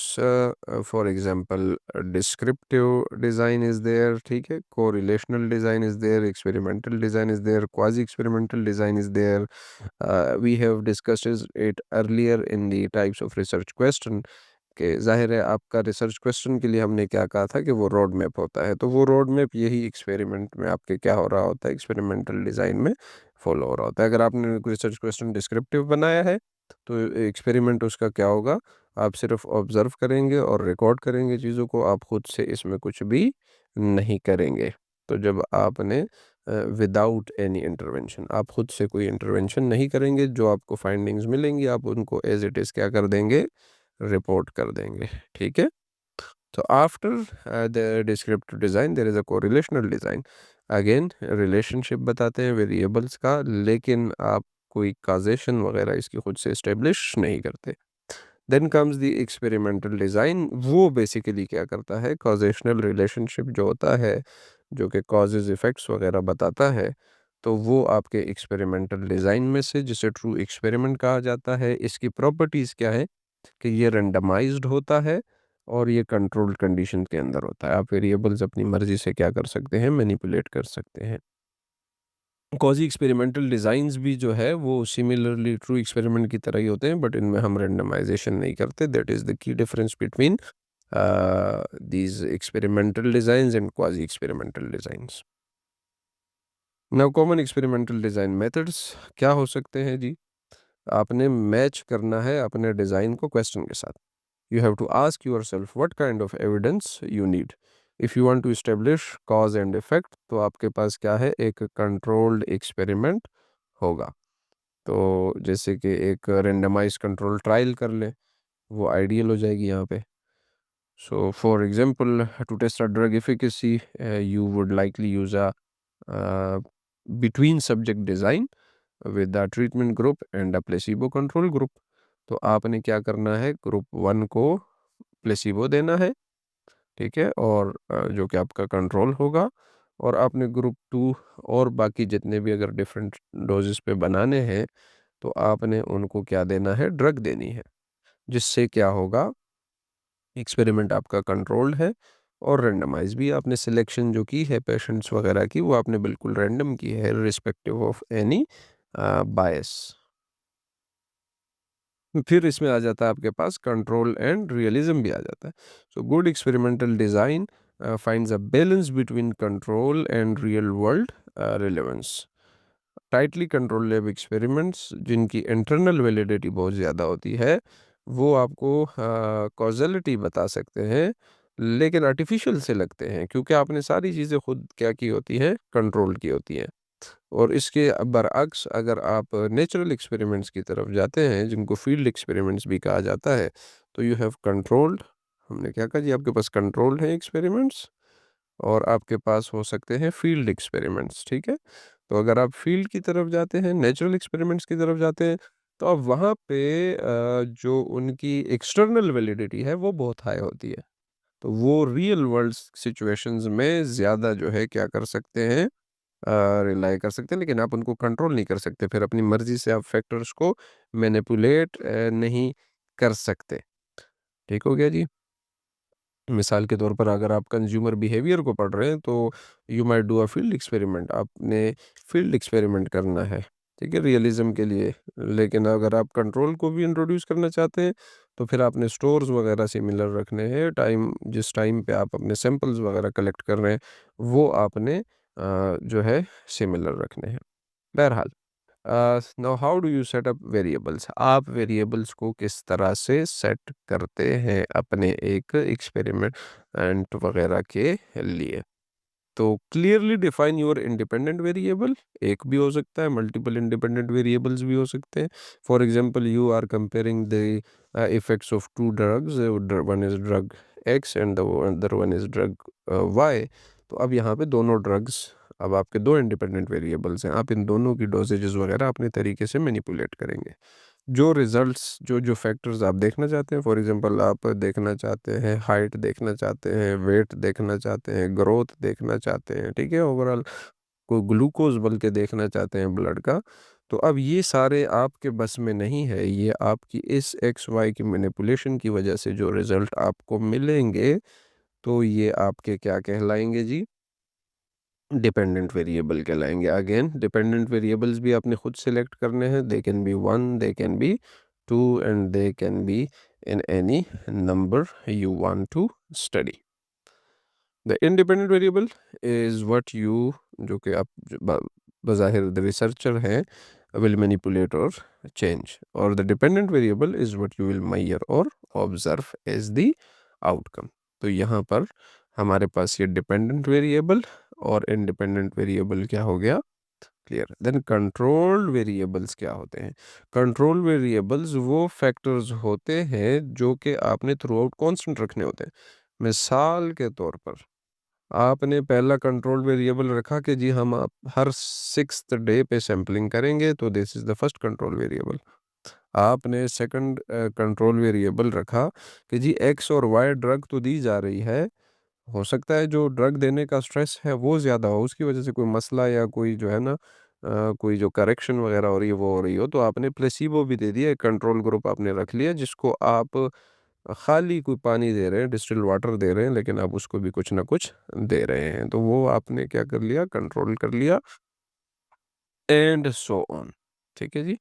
for example descriptive design is there, ठीक है, correlational design is there, experimental design is there, quasi experimental design is there। We have discussed it earlier in the types of research question, कि ज़ाहिर है आपका रिसर्च क्वेश्चन के लिए हमने क्या कहा था कि वो रोड मैप होता है, तो वो रोड मैप यही एक्सपेरिमेंट में आपके क्या हो रहा होता है, एक्सपेरिमेंटल डिज़ाइन में फॉलो हो रहा होता है। अगर आपने रिसर्च क्वेश्चन डिस्क्रिप्टिव बनाया है, तो एक्सपेरिमेंट उसका क्या होगा, आप सिर्फ ऑब्जर्व करेंगे और रिकॉर्ड करेंगे चीज़ों को, आप खुद से इसमें कुछ भी नहीं करेंगे। तो जब आपने विदाउट एनी इंटरवेंशन, आप खुद से कोई इंटरवेंशन नहीं करेंगे, जो आपको फाइंडिंग्स मिलेंगी आप उनको एज इट इज़ क्या कर देंगे, रिपोर्ट कर देंगे। ठीक है। तो after the descriptive design there is a correlational design. Again relationship बताते हैं वेरिएबल्स का, लेकिन आप कोई काजेशन वगैरह इसकी खुद से इस्टेब्लिश नहीं करते। Then comes the experimental design, वो बेसिकली क्या करता है, कॉजेशनल रिलेशनशिप जो होता है, जो कि कॉजेज इफ़ेक्ट्स वगैरह बताता है, तो वो आपके एक्सपेरिमेंटल डिज़ाइन में से, जिसे ट्रू एक्सपेरिमेंट कहा जाता है, इसकी प्रॉपर्टीज़ क्या है, कि ये रैंडमाइज्ड होता है और ये कंट्रोल्ड कंडीशन के अंदर होता है। आप वेरिएबल्स अपनी मर्जी से क्या कर सकते हैं, मैनिपुलेट कर सकते हैं। क्वाज़ी एक्सपेरिमेंटल डिज़ाइंस भी जो है वो सिमिलरली ट्रू एक्सपेरिमेंट की तरह ही होते हैं, बट इनमें हम रैंडमाइजेशन नहीं करते। That is the key difference between these experimental designs and quasi experimental designs. Now common experimental design methods क्या हो सकते हैं जी, आपने मैच करना है अपने डिज़ाइन को क्वेश्चन के साथ। You have to ask yourself what kind of evidence you need. If you want to establish cause and effect, तो आपके पास क्या है, एक controlled experiment होगा। तो जैसे कि एक randomized control trial कर लें, वो आइडियल हो जाएगी यहाँ पे। So for example, to test a drug efficacy, you would likely use a uh, between subject design with the treatment group and a placebo control group। तो आपने क्या करना है, ग्रुप 1 को प्लेसिबो देना है, ठीक है, और जो कि आपका कंट्रोल होगा, और आपने ग्रुप 2 और बाकी जितने भी अगर डिफरेंट डोजेस पे बनाने हैं, तो आपने उनको क्या देना है, ड्रग देनी है। जिससे क्या होगा, एक्सपेरिमेंट आपका कंट्रोल्ड है और रैंडमाइज भी। आपने सिलेक्शन जो की है पेशेंट्स वगैरह की, वो आपने बिल्कुल रैंडम की है, रिस्पेक्टिव ऑफ एनी बायस। फिर इसमें आ जाता है आपके पास कंट्रोल एंड रियलिज्म भी आ जाता है। So good experimental design finds a balance between control and real world relevance. Tightly control lab experiments जिनकी इंटरनल वैलिडिटी बहुत ज़्यादा होती है, वो आपको कॉजलिटी बता सकते हैं, लेकिन आर्टिफिशियल से लगते हैं क्योंकि आपने सारी चीज़ें खुद क्या की होती है, कंट्रोल की होती हैं। और इसके बरअक्स अगर आप नेचुरल एक्सपेरिमेंट्स की तरफ जाते हैं, जिनको फील्ड एक्सपेरिमेंट्स भी कहा जाता है, तो यू हैव कंट्रोल्ड, हमने क्या कहा जी, आपके पास कंट्रोल्ड है एक्सपेरिमेंट्स और आपके पास हो सकते हैं फील्ड एक्सपेरिमेंट्स, ठीक है। तो अगर आप फील्ड की तरफ जाते हैं, नेचुरल एक्सपेरिमेंट्स की तरफ जाते हैं, तो अब वहाँ पे जो उनकी एक्सटर्नल वैलिडिटी है वो बहुत हाई होती है। तो वो रियल वर्ल्ड सिचुएशंस में ज़्यादा जो है क्या कर सकते हैं, रिलाई कर सकते हैं, लेकिन आप उनको कंट्रोल नहीं कर सकते। फिर अपनी मर्ज़ी से आप फैक्टर्स को मैनिपुलेट नहीं कर सकते। ठीक हो गया जी? मिसाल के तौर पर अगर आप कंज्यूमर बिहेवियर को पढ़ रहे हैं, तो you might do a field experiment, आपने फील्ड एक्सपेरिमेंट करना है, ठीक है, रियलिज्म के लिए। लेकिन अगर आप कंट्रोल को भी इंट्रोड्यूस करना चाहते हैं, तो फिर आपने स्टोर्स वगैरह सिमिलर रखने हैं। जिस टाइम पे आप अपने सैंपल्स वगैरह कलेक्ट कर रहे हैं, वो आपने जो है सिमिलर रखने हैं। बहरहाल, now how do you set up variables, आप वेरिएबल्स को किस तरह से सेट करते हैं अपने एक एक्सपेरिमेंट वगैरह के लिए। तो clearly define your independent variable, एक भी हो सकता है, मल्टीपल इंडिपेंडेंट वेरिएबल्स भी हो सकते हैं। For example, you are comparing the effects of two drugs, one is drug X and the other one is drug Y. तो अब यहाँ पे दोनों ड्रग्स, अब आपके दो इंडिपेंडेंट वेरिएबल्स हैं, आप इन दोनों की डोजेजेस वगैरह अपने तरीके से मैनिपुलेट करेंगे। जो रिजल्ट्स, जो जो फैक्टर्स आप देखना चाहते हैं, फॉर एग्जांपल आप देखना चाहते हैं हाइट, देखना चाहते हैं वेट, देखना चाहते हैं ग्रोथ, देखना चाहते हैं, ठीक है, ओवरऑल कोई ग्लूकोज बल्कि देखना चाहते हैं ब्लड का, तो अब ये सारे आपके बस में नहीं है। ये आपकी इस एक्स वाई की मैनिपुलेशन की वजह से जो रिजल्ट आपको मिलेंगे, तो ये आपके क्या कहलाएंगे जी, डिपेंडेंट वेरिएबल कहलाएंगे। अगेन, डिपेंडेंट वेरिएबल्स भी आपने खुद सेलेक्ट करने हैं। They can be one, they can be two, and they can be in any number you want to study. The independent variable is what you, जो कि आप बज़ाहिर द रिसर्चर हैं, विल मैनिपुलेट और चेंज, और the dependent variable is what you will measure और ऑब्जर्व एज द आउटकम। तो यहाँ पर हमारे पास ये डिपेंडेंट वेरिएबल और इंडिपेंडेंट वेरिएबल क्या हो गया, क्लियर। देन कंट्रोल वेरिएबल्स क्या होते हैं? कंट्रोल वेरिएबल्स वो फैक्टर्स होते हैं जो कि आपने थ्रू आउट कॉन्स्टेंट रखने होते हैं। मिसाल के तौर पर, आपने पहला कंट्रोल वेरिएबल रखा कि जी हम आप हर 6th डे पे सैंपलिंग करेंगे, तो this is the first control variable. आपने सेकंड कंट्रोल वेरिएबल रखा कि जी एक्स और वाई ड्रग तो दी जा रही है, हो सकता है जो ड्रग देने का स्ट्रेस है वो ज़्यादा हो, उसकी वजह से कोई मसला या कोई जो है ना कोई जो करेक्शन वगैरह हो रही है वो हो रही हो, तो आपने प्लेसिबो भी दे दिया, एक कंट्रोल ग्रुप आपने रख लिया जिसको आप खाली कोई पानी दे रहे हैं, डिस्टिल वाटर दे रहे हैं, लेकिन आप उसको भी कुछ ना कुछ दे रहे हैं, तो वो आपने क्या कर लिया, कंट्रोल कर लिया, एंड सो ऑन। ठीक है जी।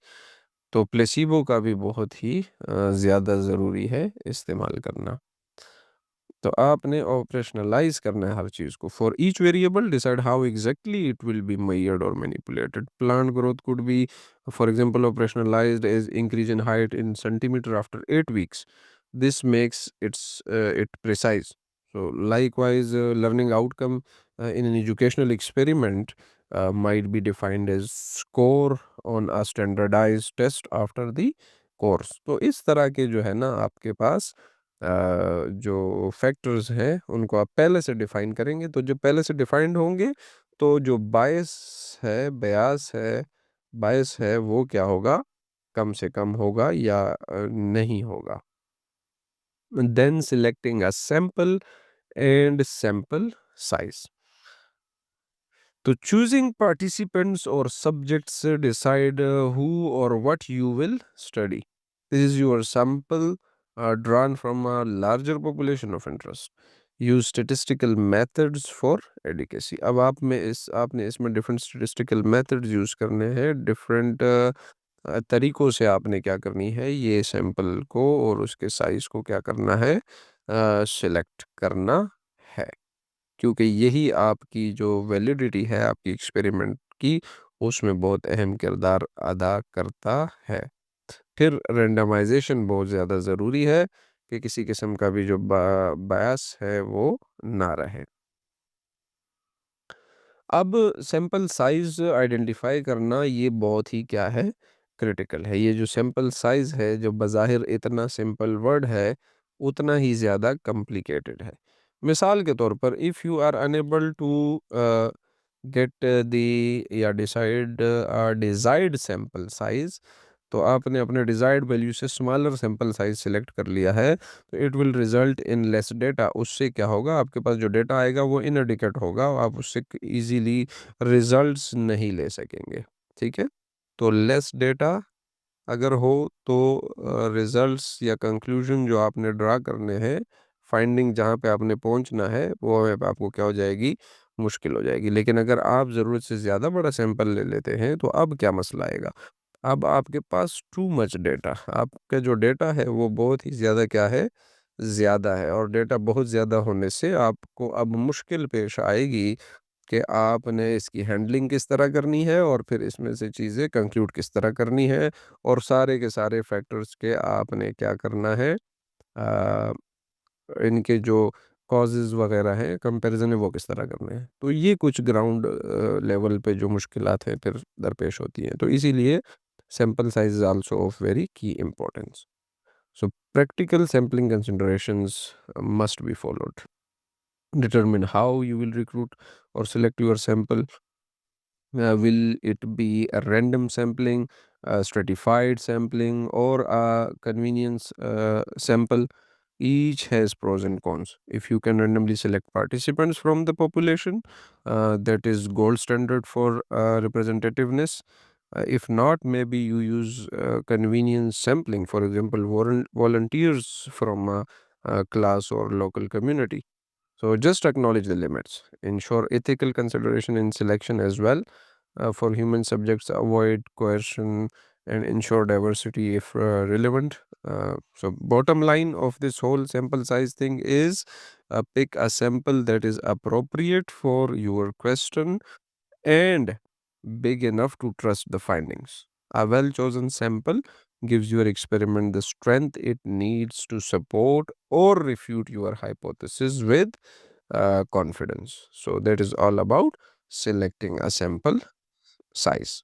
तो प्लेसिबो का भी बहुत ही ज़्यादा ज़रूरी है इस्तेमाल करना। तो आपने ऑपरेशनलाइज करना है हर चीज़ को। For each variable decide how exactly it will be measured और manipulated. Plant growth could be for example operationalized as increase in height in centimetre after 8 weeks. This makes it precise. So likewise, learning outcome in an educational experiment might be defined as score on a standardized test after the course. तो इस तरह के जो है ना आपके पास जो फैक्टर्स हैं उनको आप पहले से डिफाइन करेंगे, तो जो पहले से डिफाइंड होंगे, तो जो बायस है वो क्या होगा, कम से कम होगा या नहीं होगा। Then selecting a sample and sample size. तो choosing participants or subjects decide who or what you will study. This is your sample drawn from a larger population of interest. Use statistical methods for adequacy. अब आपने इसमें different statistical methods use करने हैं, different तरीकों से आपने क्या करनी है, ये सैंपल को और उसके साइज को क्या करना है, सिलेक्ट करना है, क्योंकि यही आपकी जो वैलिडिटी है आपकी एक्सपेरिमेंट की, उसमें बहुत अहम किरदार अदा करता है। फिर रैंडमाइजेशन बहुत ज़्यादा ज़रूरी है कि किसी किस्म का भी जो बायस है वो ना रहे। अब सैंपल साइज़ आइडेंटिफ़ाई करना ये बहुत ही क्या है, क्रिटिकल है। ये जो सैंपल साइज़ है, जो बज़ाहिर इतना सिंपल वर्ड है, उतना ही ज़्यादा कॉम्प्लिकेटेड है। मिसाल के तौर पर if you are unable to get the या डिसाइड डिज़ायर्ड सैंपल साइज़, तो आपने अपने डिज़ायर्ड वैल्यू से स्मॉलर सैंपल साइज़ सिलेक्ट कर लिया है, तो it will result in less data. उससे क्या होगा, आपके पास जो डेटा आएगा वो इनएडिक्वेट होगा, आप उससे ईज़िली रिज़ल्ट्स नहीं ले सकेंगे, ठीक है? तो लेस डेटा अगर हो तो रिज़ल्ट्स या कंक्लूज़न जो आपने ड्रा करने हैं, फाइंडिंग जहाँ पे आपने पहुँचना है, वो आपको क्या हो जाएगी, मुश्किल हो जाएगी। लेकिन अगर आप ज़रूरत से ज़्यादा बड़ा सैंपल ले लेते हैं, तो अब क्या मसला आएगा? अब आपके पास टू मच डेटा, आपका जो डेटा है वो बहुत ही ज़्यादा क्या है, ज़्यादा है, और डेटा बहुत ज़्यादा होने से आपको अब मुश्किल पेश आएगी कि आपने इसकी हैंडलिंग किस तरह करनी है और फिर इसमें से चीज़ें कंक्लूड किस तरह करनी है, और सारे के सारे फैक्टर्स के आपने क्या करना है, अ, इनके जो कॉजेज़ वगैरह हैं, कंपैरिज़न है, वो किस तरह करने हैं। तो ये कुछ ग्राउंड लेवल पे जो मुश्किलात हैं फिर दरपेश होती हैं। तो इसीलिए sample size is also of very key importance. So practical sampling considerations must be followed. Determine how you will recruit or select your sample. Will it be a random sampling, a stratified sampling, or a convenience sample? Each has pros and cons. If you can randomly select participants from the population, that is gold standard for representativeness. If not, maybe you use convenience sampling, for example, volunteers from a class or local community. So just acknowledge the limits. Ensure ethical consideration in selection as well. For human subjects, avoid coercion and ensure diversity if relevant. So bottom line of this whole sample size thing is pick a sample that is appropriate for your question and big enough to trust the findings. A well chosen sample gives your experiment the strength it needs to support or refute your hypothesis with confidence. So, that is all about selecting a sample size.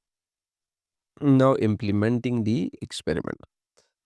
Now, implementing the experiment.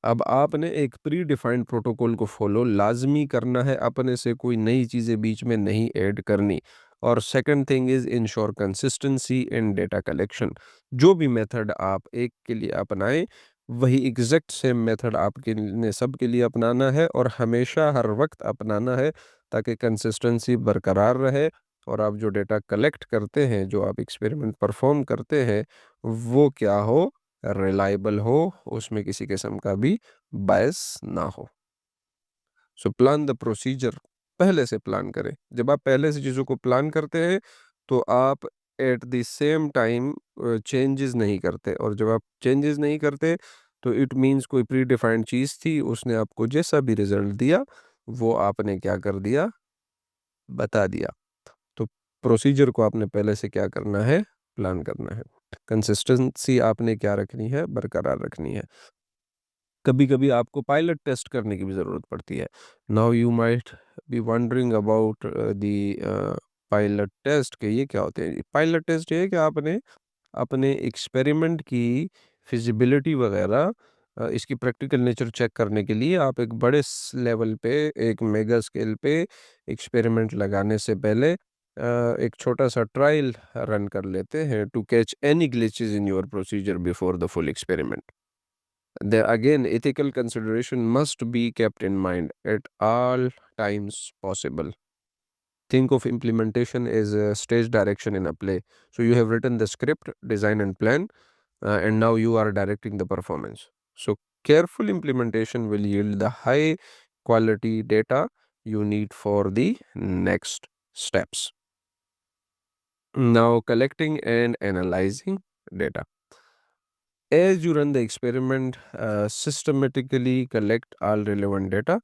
अब आपने एक प्री डिफाइंड प्रोटोकॉल को फॉलो लाजमी करना है, अपने से कोई नई चीज़ें बीच में नहीं ऐड करनी। और second thing is ensure consistency in data collection. जो भी मेथड आप एक के लिए अपनाएं, वही एग्जैक्ट सेम मेथड आपके ने सब के लिए अपनाना है और हमेशा हर वक्त अपनाना है, ताकि कंसिस्टेंसी बरकरार रहे और आप जो डेटा कलेक्ट करते हैं, जो आप एक्सपेरिमेंट परफॉर्म करते हैं, वो क्या हो, रिलायबल हो, उसमें किसी किस्म का भी बायस ना हो। सो प्लान द प्रोसीजर, पहले से प्लान करें। जब आप पहले से चीज़ों को प्लान करते हैं, तो आप at the same time changes नहीं करते, और जब आप चेंजेस नहीं करते, तो इट मीन्स कोई प्री डिफाइंड चीज़ थी, उसने आपको जैसा भी रिजल्ट दिया, वो आपने क्या कर दिया, बता दिया। तो प्रोसीजर को आपने पहले से क्या करना है, प्लान करना है। कंसिस्टेंसी आपने क्या रखनी है, बरकरार रखनी है। कभी-कभी आपको पायलट टेस्ट करने की भी ज़रूरत पड़ती है। Now you might be wondering about pilot test के ये क्या होते हैं? पायलट टेस्ट ये है कि आपने अपने एक्सपेरिमेंट की फिजिबिलिटी वगैरह, इसकी प्रैक्टिकल नेचर चेक करने के लिए आप एक बड़े लेवल पे, एक मेगा स्केल पे एक्सपेरिमेंट लगाने से पहले एक छोटा सा ट्रायल रन कर लेते हैं, to catch any glitches in your procedure before the full experiment. There again, ethical consideration must be kept in mind at all times possible. Think of implementation as a stage direction in a play. So you have written the script, design, and plan, and now you are directing the performance. So careful implementation will yield the high quality data you need for the next steps. Now, collecting and analyzing data. As you run the experiment, systematically collect all relevant data.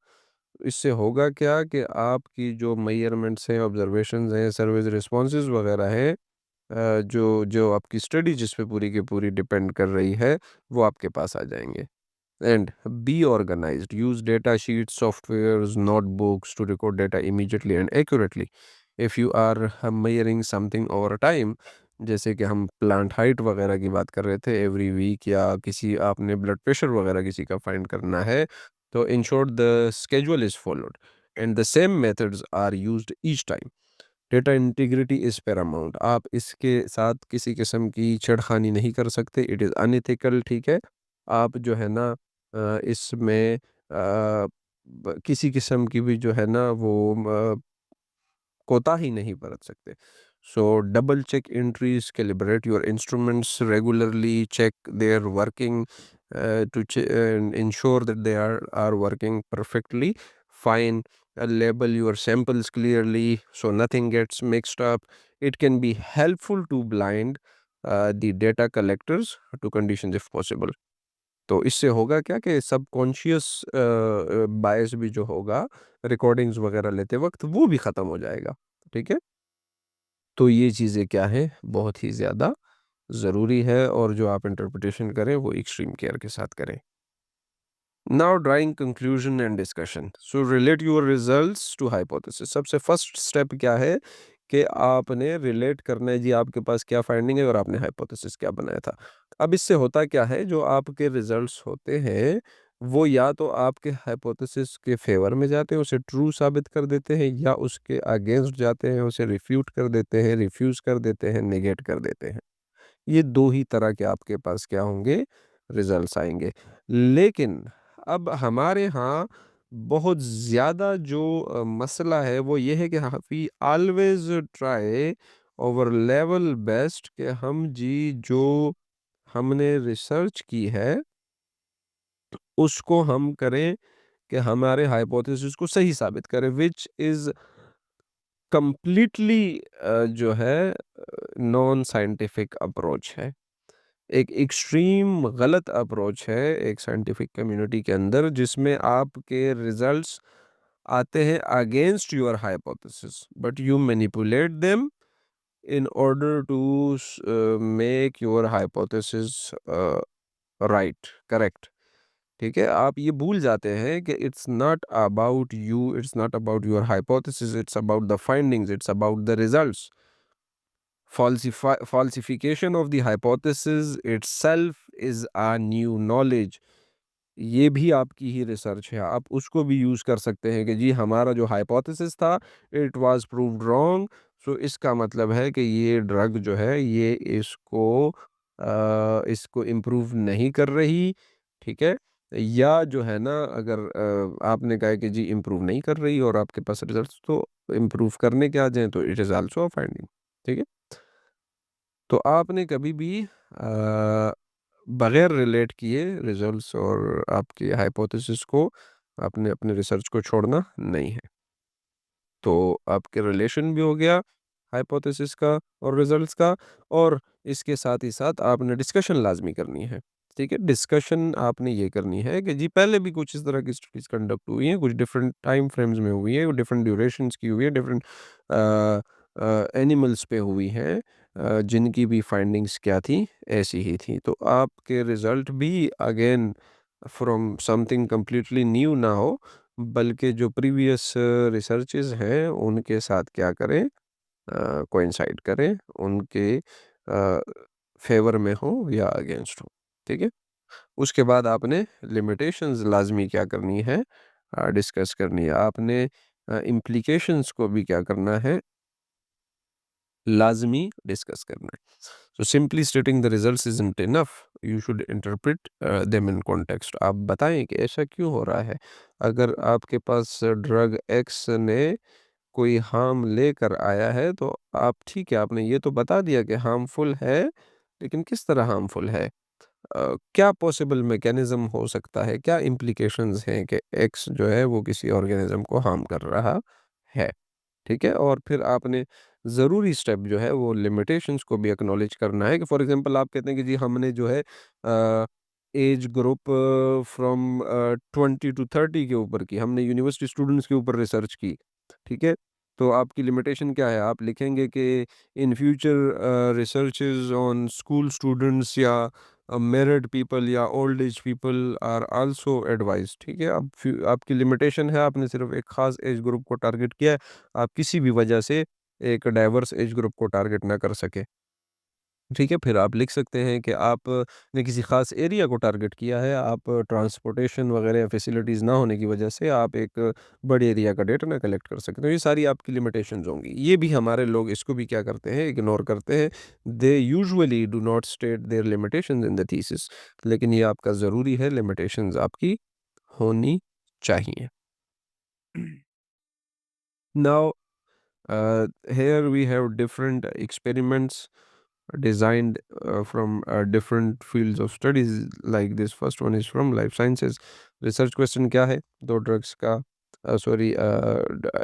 इससे होगा क्या कि आपकी जो मेजरमेंट्स हैं, ऑब्जर्वेशंस हैं, सर्विस रिस्पॉन्सेज वगैरह हैं, जो जो आपकी स्टडी जिस पे पूरी की पूरी डिपेंड कर रही है, वो आपके पास आ जाएंगे. And be organized. Use data sheets, softwares, notebooks to record data immediately and accurately. If you are measuring something over time, जैसे कि हम प्लांट हाइट वगैरह की बात कर रहे थे, एवरी वीक या किसी आपने ब्लड प्रेशर वगैरह किसी का फाइंड करना है, तो ensure the schedule is followed and the same methods are used each time. Data integrity is paramount. आप इसके साथ किसी किस्म की छेड़खानी नहीं कर सकते. It is unethical. ठीक है, आप जो है ना इसमें किसी किस्म की भी जो है ना वो कोताही नहीं बरत सकते. So double check entries, calibrate your instruments regularly, check their working to ensure that they are working perfectly fine. Label your samples clearly so nothing gets mixed up. It can be helpful to blind the data collectors to conditions if possible. तो इससे होगा क्या कि सबकॉन्शियस बायस भी जो होगा रिकॉर्डिंग्स वगैरह लेते वक्त वो भी ख़त्म हो जाएगा. ठीक है, तो ये चीज़ें क्या है, बहुत ही ज़्यादा ज़रूरी है, और जो आप इंटरप्रिटेशन करें वो एक्सट्रीम केयर के साथ करें. Now drawing conclusion and discussion. So relate your results to hypothesis. सबसे फर्स्ट स्टेप क्या है कि आपने रिलेट करना है जी, आपके पास क्या फाइंडिंग है और आपने हाइपोथेसिस क्या बनाया था. अब इससे होता क्या है, जो आपके रिजल्ट्स होते हैं वो या तो आपके हाइपोथेसिस के फेवर में जाते हैं, उसे ट्रू साबित कर देते हैं, या उसके अगेंस्ट जाते हैं, उसे रिफ्यूट कर देते हैं, रिफ्यूज कर देते हैं, नेगेट कर देते हैं. ये दो ही तरह के आपके पास क्या होंगे, रिजल्ट्स आएंगे. लेकिन अब हमारे यहाँ बहुत ज़्यादा जो मसला है वो ये है कि we always try over level best कि हम जी जो हमने रिसर्च की है उसको हम करें कि हमारे हाइपोथेसिस को सही साबित करें, विच इज़ कंप्लीटली जो है नॉन साइंटिफिक अप्रोच है. एक एक्सट्रीम गलत अप्रोच है एक साइंटिफिक कम्युनिटी के अंदर, जिसमें आपके रिजल्ट्स आते हैं against your hypothesis but you manipulate them in order to make your hypothesis right, correct. ठीक है, आप ये भूल जाते हैं कि it's not about you, it's not about your hypothesis, it's about the findings, it's about the results. Falsification of the hypothesis itself is a new knowledge. ये भी आपकी ही रिसर्च है, आप उसको भी यूज़ कर सकते हैं कि जी हमारा जो हाइपोथेसिस था इट वाज प्रूव्ड रॉन्ग. सो इसका मतलब है कि ये ड्रग जो है ये इसको इम्प्रूव नहीं कर रही. ठीक है, या जो है ना अगर आपने कहा कि जी इम्प्रूव नहीं कर रही और आपके पास रिजल्ट्स तो इम्प्रूव करने के आ जाएँ, तो it is also a finding. ठीक है, तो आपने कभी भी बगैर रिलेट किए रिजल्ट्स और आपकी हाइपोथेसिस को आपने अपने रिसर्च को छोड़ना नहीं है. तो आपके रिलेशन भी हो गया हाइपोथेसिस का और रिजल्ट्स का, और इसके साथ ही साथ आपने डिस्कशन लाजमी करनी है. ठीक है, डिस्कशन आपने ये करनी है कि जी पहले भी कुछ इस तरह की स्टडीज कंडक्ट हुई हैं, कुछ डिफरेंट टाइम फ्रेम्स में हुई है, डिफरेंट ड्यूरेशंस की हुई है, डिफरेंट एनिमल्स पे हुई हैं, जिनकी भी फाइंडिंग्स क्या थी, ऐसी ही थी. तो आपके रिजल्ट भी again from something completely new ना हो, बल्कि जो प्रीवियस रिसर्चेस हैं उनके साथ क्या करें, कोइंसाइड करें, उनके फेवर में हो या अगेंस्ट हो. ठीक है, उसके बाद आपने लिमिटेशंस लाजमी क्या करनी है, डिस्कस करनी है. आपने इम्प्लीकेशंस को भी क्या करना है, लाजमी डिस्कस करना है. So simply stating the results isn't enough, you should interpret them in context. आप बताएं कि ऐसा क्यों हो रहा है. अगर आपके पास ड्रग एक्स ने कोई हार्म लेकर आया है तो आप ठीक है, आपने ये तो बता दिया कि हार्मफुल है, लेकिन किस तरह हार्मफुल है? क्या पॉसिबल मैकेनिज़्म हो सकता है, क्या इम्प्लिकेशंस हैं कि एक्स जो है वो किसी ऑर्गेनिज़्म को हार्म कर रहा है, ठीक है? और फिर आपने ज़रूरी स्टेप जो है वो लिमिटेशंस को भी एक्नॉलेज करना है कि फॉर एग्ज़ाम्पल आप कहते हैं कि जी हमने जो है एज ग्रुप फ्रॉम 20 टू 30 के ऊपर की, हमने यूनिवर्सिटी स्टूडेंट्स के ऊपर रिसर्च की, ठीक है? तो आपकी लिमिटेशन क्या है? आप लिखेंगे कि in future researches on school students या मैरिड पीपल या old age people are also advised, ठीक है? अब आपकी लिमिटेशन है, आपने सिर्फ़ एक ख़ास एज ग्रुप को टारगेट किया है, आप किसी भी वजह से एक डाइवर्स एज ग्रुप को टारगेट ना कर सके। ठीक है, फिर आप लिख सकते हैं कि आप ने किसी ख़ास एरिया को टारगेट किया है, आप ट्रांसपोर्टेशन वग़ैरह फैसिलिटीज़ ना होने की वजह से आप एक बड़े एरिया का डेटा ना कलेक्ट कर सकते हो। ये सारी आपकी लिमिटेशंस होंगी। ये भी हमारे लोग इसको भी क्या करते हैं, इग्नोर करते हैं। They usually do not state there limitations in the thesis, लेकिन ये आपका ज़रूरी है, लिमिटेशंस आपकी होनी चाहिए। Now here we have different experiments designed from different fields of studies like this first one is from life sciences research question क्या है दो ड्रग्स का सॉरी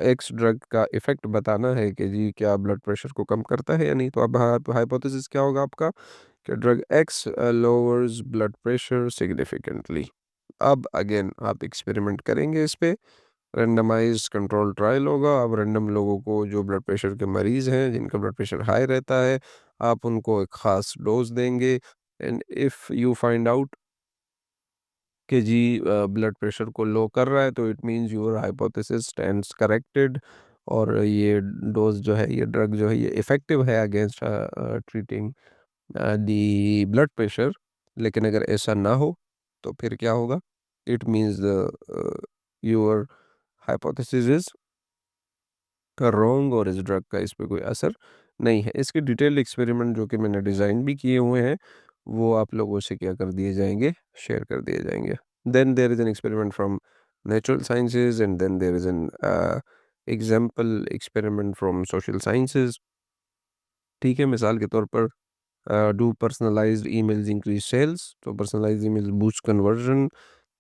एक्स ड्रग का इफेक्ट बताना है कि जी क्या ब्लड प्रेशर को कम करता है या नहीं तो अब हाइपोथेसिस क्या होगा आपका कि drug x lowers blood pressure significantly अब अगेन आप एक्सपेरिमेंट करेंगे इस पे रैंडमाइज़्ड कंट्रोल ट्रायल होगा। अब रैंडम लोगों को जो ब्लड प्रेशर के मरीज़ हैं, जिनका ब्लड प्रेशर हाई रहता है, आप उनको एक ख़ास डोज़ देंगे and if you find out कि जी ब्लड प्रेशर को लो कर रहा है, तो it means your hypothesis stands corrected और ये डोज़ जो है, ये ड्रग जो है, ये इफ़ेक्टिव है against treating the blood pressure. लेकिन अगर ऐसा ना हो, तो फिर क्या होगा? It means your hypothesis is wrong और इस ड्रग का इस पे कोई असर नहीं है। इसके डिटेल्ड एक्सपेरिमेंट जो कि मैंने डिज़ाइन भी किए हुए हैं, वो आप लोगों से क्या कर दिए जाएँगे, शेयर कर दिए जाएँगे। Then there is an experiment from natural sciences and then there is an example experiment from social sciences. ठीक है, मिसाल के तौर पर do personalised emails increase sales? तो पर्सनलाइज़्ड ईमेल बूस्ट कन्वर्जन।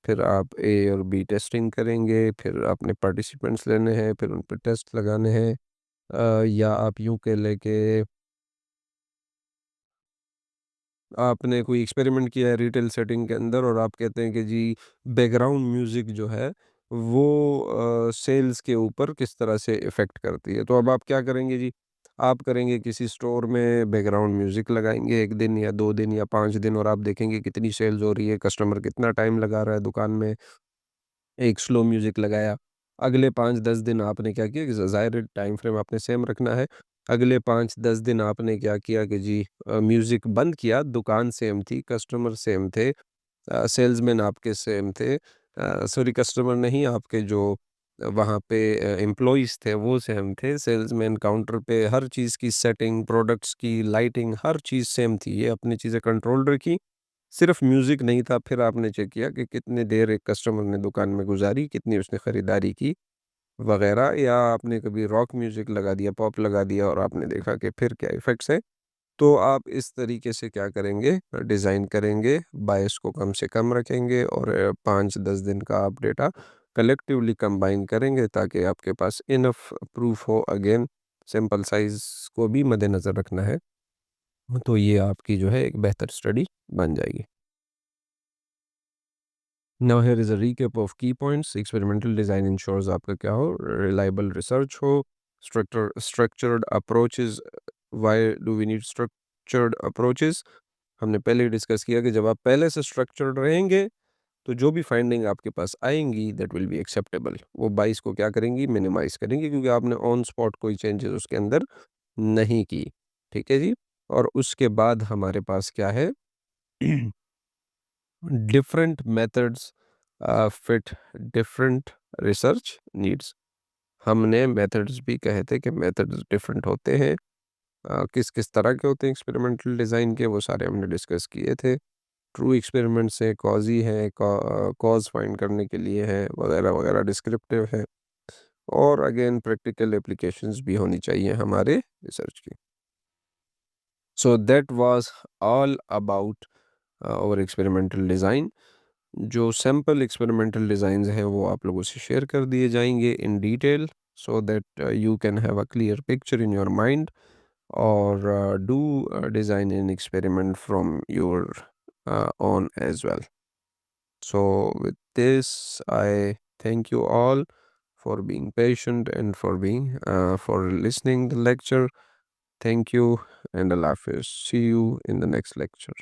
फिर आप ए और बी टेस्टिंग करेंगे, फिर आपने पार्टिसिपेंट्स लेने हैं, फिर उन पे टेस्ट लगाने हैं। या आप यूँ कह लें कि आपने कोई एक्सपेरिमेंट किया है रिटेल सेटिंग के अंदर और आप कहते हैं कि जी बैकग्राउंड म्यूज़िक जो है वो सेल्स के ऊपर किस तरह से इफ़ेक्ट करती है। तो अब आप क्या करेंगे जी, आप करेंगे किसी स्टोर में बैकग्राउंड म्यूज़िक लगाएँगे 1 दिन या 2 दिन या 5 दिन और आप देखेंगे कितनी सेल्स हो रही है, कस्टमर कितना टाइम लगा रहा है दुकान में। एक स्लो म्यूज़िक लगाया। अगले 5-10 दिन आपने क्या किया कि ज़ाहिर है टाइम फ्रेम आपने सेम रखना है। अगले 5-10 दिन आपने क्या किया कि जी म्यूज़िक बंद किया, दुकान सेम थी, कस्टमर सेम थे, सेल्समैन आपके सेम थे, सॉरी कस्टमर नहीं आपके जो वहाँ पे एम्प्लॉइज़ थे वो सेम थे, सेल्समैन काउंटर पे हर चीज़ की सेटिंग, प्रोडक्ट्स की लाइटिंग हर चीज़ सेम थी। ये अपनी चीज़ें कंट्रोल रखी। सिर्फ़ म्यूज़िक नहीं था, फिर आपने चेक किया कि कितनी देर एक कस्टमर ने दुकान में गुज़ारी, कितनी उसने खरीदारी की वग़ैरह या आपने कभी रॉक म्यूज़िक लगा दिया, पॉप लगा दिया और आपने देखा कि फिर क्या इफ़ेक्ट्स हैं। तो आप इस तरीके से क्या करेंगे डिज़ाइन करेंगे, बायस को कम से कम रखेंगे और 5-10 दिन का आप डेटा कलेक्टिवली कंबाइन करेंगे ताकि आपके पास इनफ़ प्रूफ़ हो अगेन सैंपल साइज़ को भी मद्देनज़र रखना है। तो ये आपकी जो है एक बेहतर स्टडी बन जाएगी। Now here is a recap of key points. Experimental design ensures आपका क्या हो reliable research हो structured approaches. Why do we need structured approaches? हमने पहले ही डिस्कस किया कि जब आप पहले से स्ट्रक्चर्ड रहेंगे तो जो भी फाइंडिंग आपके पास आएंगी दैट विल बी एक्सेप्टेबल, वो बाइस को क्या करेंगी मिनिमाइज करेंगी क्योंकि आपने ऑन स्पॉट कोई चेंजेस उसके अंदर नहीं की। ठीक है जी। और उसके बाद हमारे पास क्या है different methods fit different research needs। हमने मेथड्स भी कहे थे कि मेथड्स डिफरेंट होते हैं, किस किस तरह के होते हैं एक्सपेरिमेंटल डिज़ाइन के वो सारे हमने डिस्कस किए थे। ट्रू एक्सपेरिमेंट्स है, कॉजी है, कॉज फाइंड करने के लिए है वगैरह वगैरह, डिस्क्रिप्टिव है। और अगेन प्रैक्टिकल एप्लीकेशंस भी होनी चाहिए हमारे रिसर्च की. So that was all about और एक्सपेरिमेंटल डिज़ाइन. जो सैम्पल एक्सपेरिमेंटल डिज़ाइंस हैं वो आप लोगों से शेयर कर दिए जाएंगे in detail, so that you can have a clear picture in your mind, or do design an experiment from your own as well. So, with this, I thank you all for being patient and for being for listening the lecture. Thank you and Allah Hafiz. See you in the next lecture.